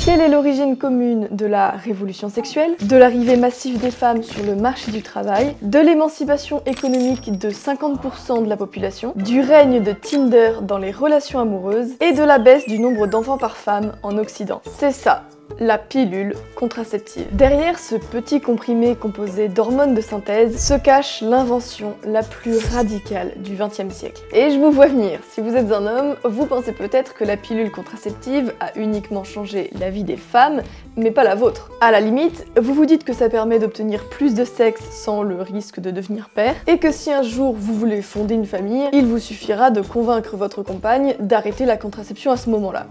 Quelle est l'origine commune de la révolution sexuelle, de l'arrivée massive des femmes sur le marché du travail, de l'émancipation économique de 50% de la population, du règne de Tinder dans les relations amoureuses et de la baisse du nombre d'enfants par femme en Occident? C'est ça, la pilule contraceptive. Derrière ce petit comprimé composé d'hormones de synthèse se cache l'invention la plus radicale du XXe siècle. Et je vous vois venir, si vous êtes un homme, vous pensez peut-être que la pilule contraceptive a uniquement changé la vie des femmes, mais pas la vôtre. À la limite, vous vous dites que ça permet d'obtenir plus de sexe sans le risque de devenir père, et que si un jour vous voulez fonder une famille, il vous suffira de convaincre votre compagne d'arrêter la contraception à ce moment-là.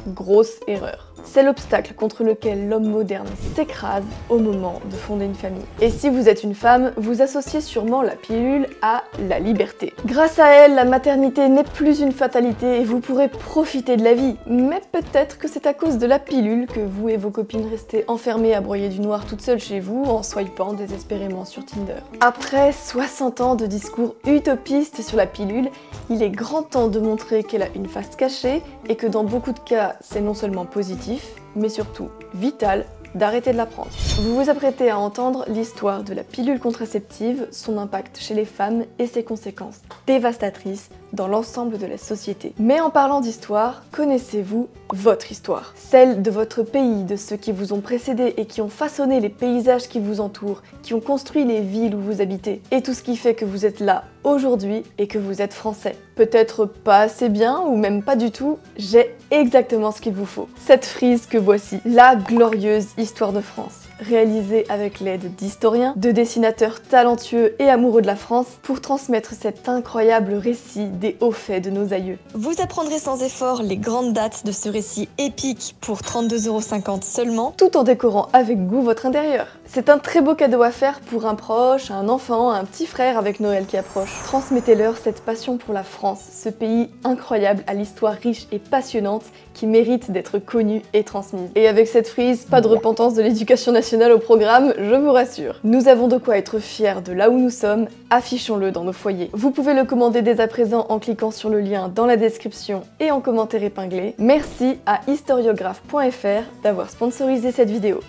Grosse erreur. C'est l'obstacle contre lequel l'homme moderne s'écrase au moment de fonder une famille. Et si vous êtes une femme, vous associez sûrement la pilule à la liberté. Grâce à elle, la maternité n'est plus une fatalité et vous pourrez profiter de la vie. Mais peut-être que c'est à cause de la pilule que vous et vos copines restez enfermées à broyer du noir toutes seules chez vous en swipant désespérément sur Tinder. Après 60 ans de discours utopistes sur la pilule, il est grand temps de montrer qu'elle a une face cachée et que dans beaucoup de cas, c'est non seulement positif, mais surtout vital d'arrêter de la prendre. Vous vous apprêtez à entendre l'histoire de la pilule contraceptive, son impact chez les femmes et ses conséquences dévastatrices dans l'ensemble de la société. Mais en parlant d'histoire, connaissez-vous votre histoire? Celle de votre pays, de ceux qui vous ont précédé et qui ont façonné les paysages qui vous entourent, qui ont construit les villes où vous habitez, et tout ce qui fait que vous êtes là aujourd'hui et que vous êtes français. Peut-être pas assez bien ou même pas du tout, j'ai exactement ce qu'il vous faut. Cette frise que voici, la glorieuse histoire de France, réalisée avec l'aide d'historiens, de dessinateurs talentueux et amoureux de la France pour transmettre cet incroyable récit des hauts faits de nos aïeux. Vous apprendrez sans effort les grandes dates de ce récit épique pour 32,50 € seulement, tout en décorant avec goût votre intérieur. C'est un très beau cadeau à faire pour un proche, un enfant, un petit frère avec Noël qui approche. Transmettez-leur cette passion pour la France, ce pays incroyable à l'histoire riche et passionnante qui mérite d'être connue et transmise. Et avec cette frise, pas de repentance de l'éducation nationale au programme, je vous rassure. Nous avons de quoi être fiers de là où nous sommes, affichons-le dans nos foyers. Vous pouvez le commander dès à présent en cliquant sur le lien dans la description et en commentaire épinglé. Merci à historiographe.fr d'avoir sponsorisé cette vidéo.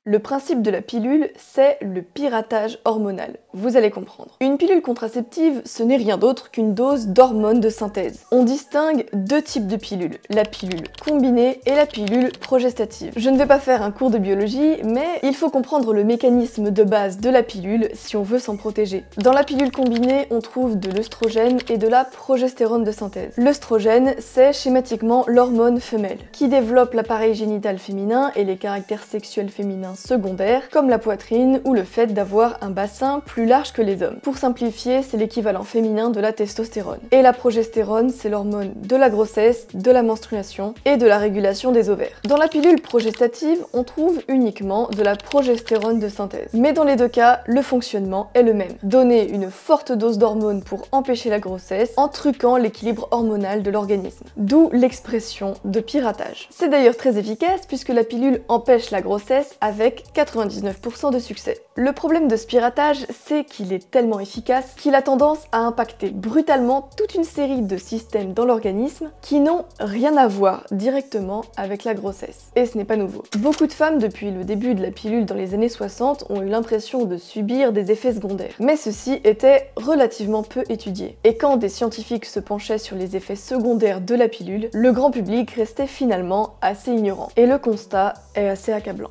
Le principe de la pilule, c'est le piratage hormonal. Vous allez comprendre. Une pilule contraceptive, ce n'est rien d'autre qu'une dose d'hormones de synthèse. On distingue deux types de pilules, la pilule combinée et la pilule progestative. Je ne vais pas faire un cours de biologie, mais il faut comprendre le mécanisme de base de la pilule si on veut s'en protéger. Dans la pilule combinée, on trouve de l'œstrogène et de la progestérone de synthèse. L'œstrogène, c'est schématiquement l'hormone femelle, qui développe l'appareil génital féminin et les caractères sexuels féminins secondaires, comme la poitrine ou le fait d'avoir un bassin plus large que les hommes. Pour simplifier, c'est l'équivalent féminin de la testostérone. Et la progestérone, c'est l'hormone de la grossesse, de la menstruation et de la régulation des ovaires. Dans la pilule progestative, on trouve uniquement de la progestérone de synthèse. Mais dans les deux cas, le fonctionnement est le même. Donner une forte dose d'hormones pour empêcher la grossesse en truquant l'équilibre hormonal de l'organisme. D'où l'expression de piratage. C'est d'ailleurs très efficace puisque la pilule empêche la grossesse avec 99% de succès. Le problème de ce piratage, c'est qu'il est tellement efficace qu'il a tendance à impacter brutalement toute une série de systèmes dans l'organisme qui n'ont rien à voir directement avec la grossesse. Et ce n'est pas nouveau. Beaucoup de femmes, depuis le début de la pilule dans les années 60, ont eu l'impression de subir des effets secondaires. Mais ceux-ci étaient relativement peu étudiés. Et quand des scientifiques se penchaient sur les effets secondaires de la pilule, le grand public restait finalement assez ignorant. Et le constat est assez accablant.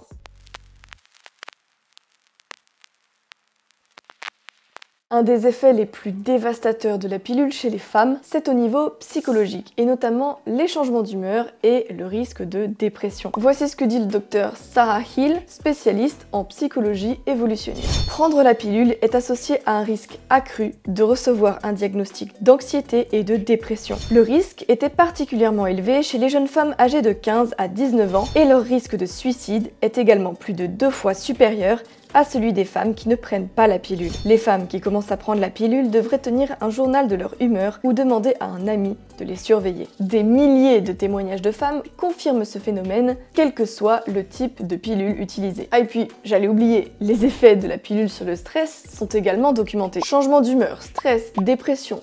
Un des effets les plus dévastateurs de la pilule chez les femmes, c'est au niveau psychologique, et notamment les changements d'humeur et le risque de dépression. Voici ce que dit le docteur Sarah Hill, spécialiste en psychologie évolutionnelle. Prendre la pilule est associé à un risque accru de recevoir un diagnostic d'anxiété et de dépression. Le risque était particulièrement élevé chez les jeunes femmes âgées de 15 à 19 ans, et leur risque de suicide est également plus de 2 fois supérieur à celui des femmes qui ne prennent pas la pilule. Les femmes qui commencent à prendre la pilule devraient tenir un journal de leur humeur ou demander à un ami de les surveiller. Des milliers de témoignages de femmes confirment ce phénomène, quel que soit le type de pilule utilisée. Ah et puis, j'allais oublier, les effets de la pilule sur le stress sont également documentés. Changement d'humeur, stress, dépression,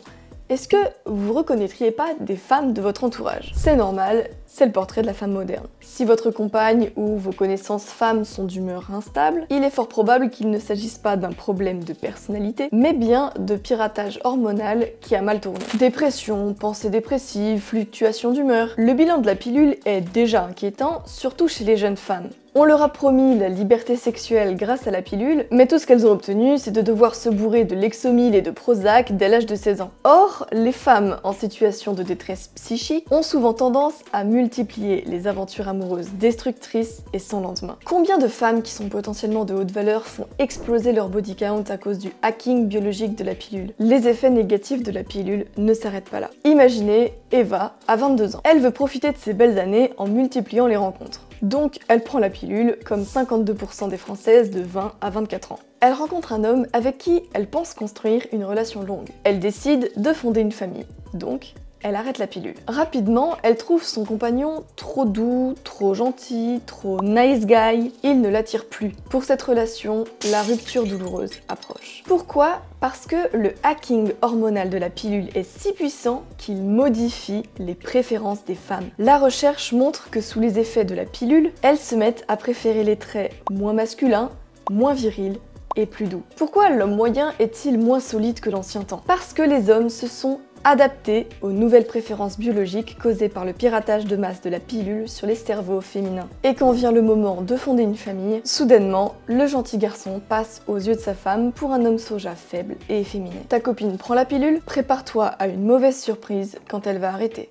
Est-ce que vous reconnaîtriez pas des femmes de votre entourage? C'est normal, c'est le portrait de la femme moderne. Si votre compagne ou vos connaissances femmes sont d'humeur instable, il est fort probable qu'il ne s'agisse pas d'un problème de personnalité, mais bien de piratage hormonal qui a mal tourné. Dépression, pensées dépressives, fluctuations d'humeur. Le bilan de la pilule est déjà inquiétant, surtout chez les jeunes femmes. On leur a promis la liberté sexuelle grâce à la pilule, mais tout ce qu'elles ont obtenu, c'est de devoir se bourrer de Lexomil et de Prozac dès l'âge de 16 ans. Or, les femmes en situation de détresse psychique ont souvent tendance à multiplier les aventures amoureuses destructrices et sans lendemain. Combien de femmes qui sont potentiellement de haute valeur font exploser leur body count à cause du hacking biologique de la pilule? Les effets négatifs de la pilule ne s'arrêtent pas là. Imaginez Eva, à 22 ans. Elle veut profiter de ses belles années en multipliant les rencontres. Donc, elle prend la pilule, comme 52% des Françaises de 20 à 24 ans. Elle rencontre un homme avec qui elle pense construire une relation longue. Elle décide de fonder une famille. Donc, elle arrête la pilule. Rapidement, elle trouve son compagnon trop doux, trop gentil, trop nice guy. Il ne l'attire plus. Pour cette relation, la rupture douloureuse approche. Pourquoi? Parce que le hacking hormonal de la pilule est si puissant qu'il modifie les préférences des femmes. La recherche montre que sous les effets de la pilule, elles se mettent à préférer les traits moins masculins, moins virils et plus doux. Pourquoi l'homme moyen est-il moins solide que l'ancien temps? Parce que les hommes se sont adaptés aux nouvelles préférences biologiques causées par le piratage de masse de la pilule sur les cerveaux féminins. Et quand vient le moment de fonder une famille, soudainement, le gentil garçon passe aux yeux de sa femme pour un homme soja faible et efféminé. Ta copine prend la pilule, prépare-toi à une mauvaise surprise quand elle va arrêter.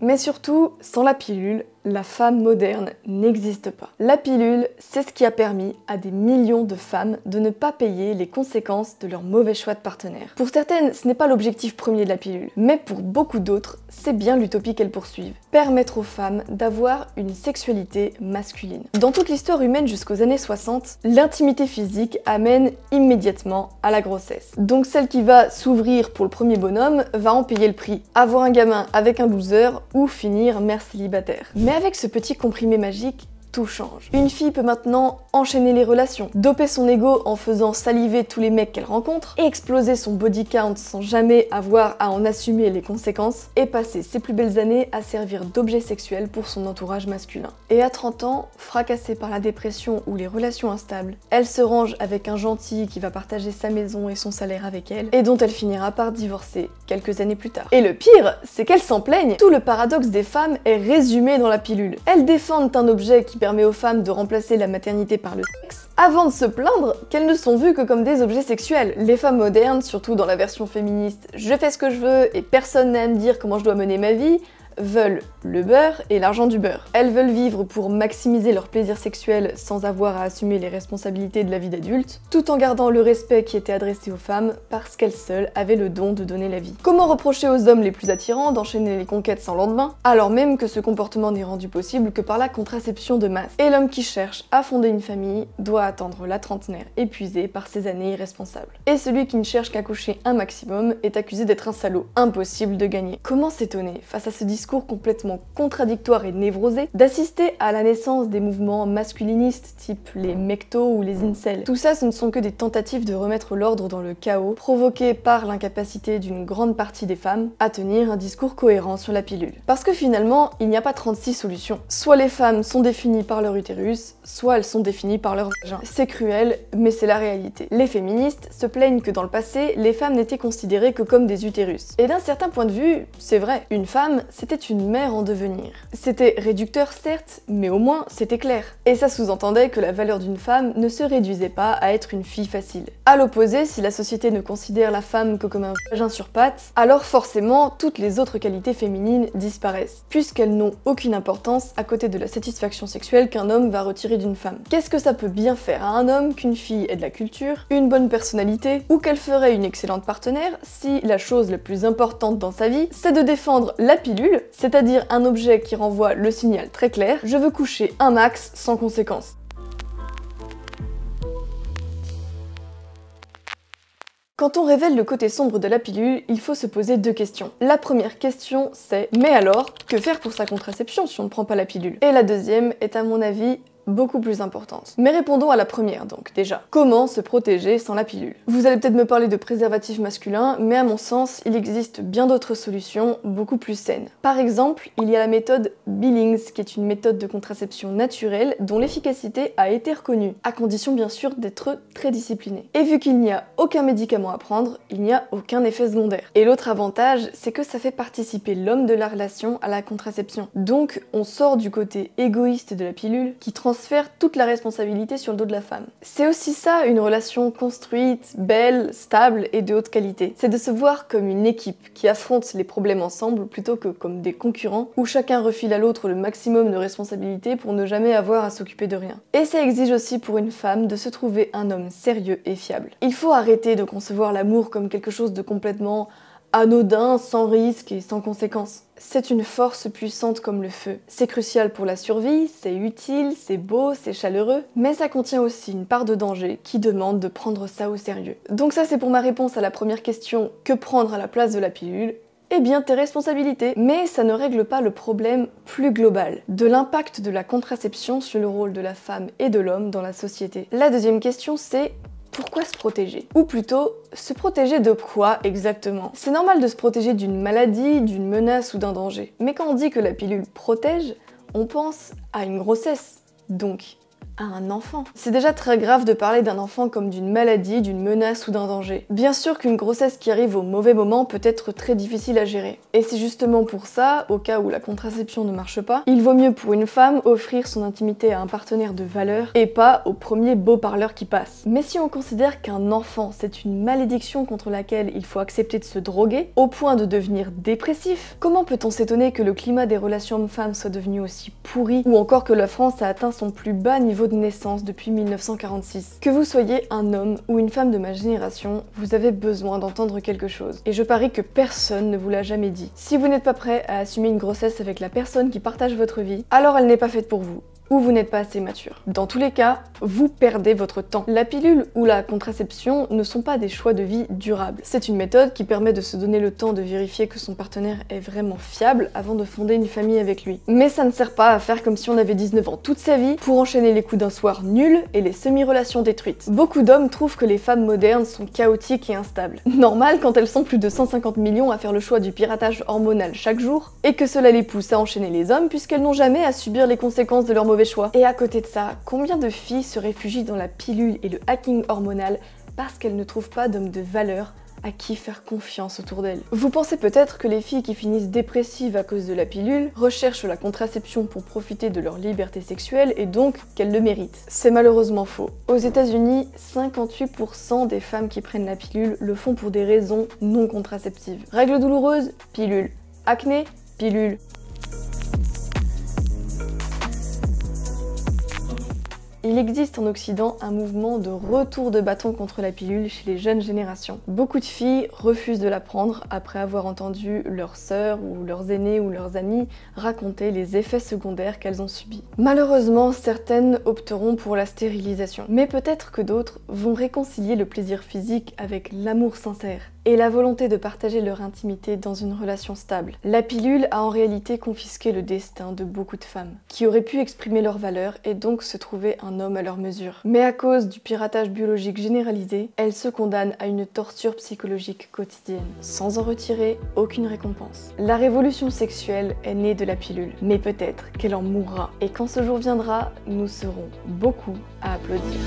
Mais surtout, sans la pilule, la femme moderne n'existe pas. La pilule, c'est ce qui a permis à des millions de femmes de ne pas payer les conséquences de leur mauvais choix de partenaire. Pour certaines, ce n'est pas l'objectif premier de la pilule, mais pour beaucoup d'autres, c'est bien l'utopie qu'elles poursuivent. Permettre aux femmes d'avoir une sexualité masculine. Dans toute l'histoire humaine jusqu'aux années 60, l'intimité physique amène immédiatement à la grossesse. Donc celle qui va s'ouvrir pour le premier bonhomme va en payer le prix. Avoir un gamin avec un loser ou finir mère célibataire. Mais avec ce petit comprimé magique, tout change. Une fille peut maintenant enchaîner les relations, doper son ego en faisant saliver tous les mecs qu'elle rencontre, et exploser son body count sans jamais avoir à en assumer les conséquences, et passer ses plus belles années à servir d'objet sexuel pour son entourage masculin. Et à 30 ans, fracassée par la dépression ou les relations instables, elle se range avec un gentil qui va partager sa maison et son salaire avec elle, et dont elle finira par divorcer quelques années plus tard. Et le pire, c'est qu'elles s'en plaignent. Tout le paradoxe des femmes est résumé dans la pilule. Elles défendent un objet qui permet aux femmes de remplacer la maternité par le sexe, avant de se plaindre qu'elles ne sont vues que comme des objets sexuels. Les femmes modernes, surtout dans la version féministe « je fais ce que je veux et personne n'a à me dire comment je dois mener ma vie », veulent le beurre et l'argent du beurre. Elles veulent vivre pour maximiser leur plaisir sexuel sans avoir à assumer les responsabilités de la vie d'adulte, tout en gardant le respect qui était adressé aux femmes parce qu'elles seules avaient le don de donner la vie. Comment reprocher aux hommes les plus attirants d'enchaîner les conquêtes sans lendemain, alors même que ce comportement n'est rendu possible que par la contraception de masse? Et l'homme qui cherche à fonder une famille doit attendre la trentenaire épuisée par ses années irresponsables. Et celui qui ne cherche qu'à coucher un maximum est accusé d'être un salaud. Impossible de gagner. Comment s'étonner, face à ce discours complètement contradictoire et névrosé, d'assister à la naissance des mouvements masculinistes type les mectos ou les incels? Tout ça, ce ne sont que des tentatives de remettre l'ordre dans le chaos, provoquées par l'incapacité d'une grande partie des femmes à tenir un discours cohérent sur la pilule. Parce que finalement, il n'y a pas 36 solutions. Soit les femmes sont définies par leur utérus, soit elles sont définies par leur vagin. C'est cruel, mais c'est la réalité. Les féministes se plaignent que dans le passé, les femmes n'étaient considérées que comme des utérus. Et d'un certain point de vue, c'est vrai. Une femme, c'était une mère en devenir. C'était réducteur certes, mais au moins c'était clair. Et ça sous-entendait que la valeur d'une femme ne se réduisait pas à être une fille facile. À l'opposé, si la société ne considère la femme que comme un vagin sur pattes, alors forcément toutes les autres qualités féminines disparaissent, puisqu'elles n'ont aucune importance à côté de la satisfaction sexuelle qu'un homme va retirer d'une femme. Qu'est-ce que ça peut bien faire à un homme qu'une fille ait de la culture, une bonne personnalité, ou qu'elle ferait une excellente partenaire si la chose la plus importante dans sa vie, c'est de défendre la pilule, c'est-à-dire un objet qui renvoie le signal très clair, je veux coucher un max sans conséquence. Quand on révèle le côté sombre de la pilule, il faut se poser deux questions. La première question c'est « mais alors, que faire pour sa contraception si on ne prend pas la pilule ?» Et la deuxième est à mon avis beaucoup plus importantes. Mais répondons à la première donc, déjà. Comment se protéger sans la pilule? Vous allez peut-être me parler de préservatifs masculins, mais à mon sens, il existe bien d'autres solutions beaucoup plus saines. Par exemple, il y a la méthode Billings, qui est une méthode de contraception naturelle dont l'efficacité a été reconnue, à condition bien sûr d'être très discipliné. Et vu qu'il n'y a aucun médicament à prendre, il n'y a aucun effet secondaire. Et l'autre avantage, c'est que ça fait participer l'homme de la relation à la contraception. Donc, on sort du côté égoïste de la pilule qui transfère toute la responsabilité sur le dos de la femme. C'est aussi ça une relation construite, belle, stable et de haute qualité. C'est de se voir comme une équipe qui affronte les problèmes ensemble plutôt que comme des concurrents où chacun refile à l'autre le maximum de responsabilités pour ne jamais avoir à s'occuper de rien. Et ça exige aussi pour une femme de se trouver un homme sérieux et fiable. Il faut arrêter de concevoir l'amour comme quelque chose de complètement anodin, sans risque et sans conséquences. C'est une force puissante comme le feu. C'est crucial pour la survie, c'est utile, c'est beau, c'est chaleureux, mais ça contient aussi une part de danger qui demande de prendre ça au sérieux. Donc ça c'est pour ma réponse à la première question, que prendre à la place de la pilule? Eh bien, tes responsabilités. Mais ça ne règle pas le problème plus global, de l'impact de la contraception sur le rôle de la femme et de l'homme dans la société. La deuxième question c'est: pourquoi se protéger? Ou plutôt, se protéger de quoi exactement? C'est normal de se protéger d'une maladie, d'une menace ou d'un danger. Mais quand on dit que la pilule protège, on pense à une grossesse, donc à un enfant. C'est déjà très grave de parler d'un enfant comme d'une maladie, d'une menace ou d'un danger. Bien sûr qu'une grossesse qui arrive au mauvais moment peut être très difficile à gérer. Et c'est justement pour ça, au cas où la contraception ne marche pas, il vaut mieux pour une femme offrir son intimité à un partenaire de valeur et pas au premier beau parleur qui passe. Mais si on considère qu'un enfant c'est une malédiction contre laquelle il faut accepter de se droguer, au point de devenir dépressif, comment peut-on s'étonner que le climat des relations hommes-femmes soit devenu aussi pourri, ou encore que la France a atteint son plus bas niveau de naissance depuis 1946. Que vous soyez un homme ou une femme de ma génération, vous avez besoin d'entendre quelque chose. Et je parie que personne ne vous l'a jamais dit. Si vous n'êtes pas prêt à assumer une grossesse avec la personne qui partage votre vie, alors elle n'est pas faite pour vous. Ou vous n'êtes pas assez mature. Dans tous les cas, vous perdez votre temps. La pilule ou la contraception ne sont pas des choix de vie durables. C'est une méthode qui permet de se donner le temps de vérifier que son partenaire est vraiment fiable avant de fonder une famille avec lui. Mais ça ne sert pas à faire comme si on avait 19 ans toute sa vie pour enchaîner les coups d'un soir nuls et les semi-relations détruites. Beaucoup d'hommes trouvent que les femmes modernes sont chaotiques et instables. Normal quand elles sont plus de 150 millions à faire le choix du piratage hormonal chaque jour, et que cela les pousse à enchaîner les hommes puisqu'elles n'ont jamais à subir les conséquences de leur mauvais choix. Et à côté de ça, combien de filles se réfugient dans la pilule et le hacking hormonal parce qu'elles ne trouvent pas d'hommes de valeur à qui faire confiance autour d'elles? Vous pensez peut-être que les filles qui finissent dépressives à cause de la pilule recherchent la contraception pour profiter de leur liberté sexuelle et donc qu'elles le méritent. C'est malheureusement faux. Aux États-Unis, 58% des femmes qui prennent la pilule le font pour des raisons non contraceptives. Règles douloureuses? Pilule. Acné? Pilule. Il existe en Occident un mouvement de retour de bâton contre la pilule chez les jeunes générations. Beaucoup de filles refusent de la prendre après avoir entendu leurs sœurs ou leurs aînés ou leurs amis raconter les effets secondaires qu'elles ont subis. Malheureusement, certaines opteront pour la stérilisation. Mais peut-être que d'autres vont réconcilier le plaisir physique avec l'amour sincère et la volonté de partager leur intimité dans une relation stable. La pilule a en réalité confisqué le destin de beaucoup de femmes, qui auraient pu exprimer leurs valeurs et donc se trouver un homme à leur mesure. Mais à cause du piratage biologique généralisé, elles se condamnent à une torture psychologique quotidienne, sans en retirer aucune récompense. La révolution sexuelle est née de la pilule, mais peut-être qu'elle en mourra. Et quand ce jour viendra, nous serons beaucoup à applaudir.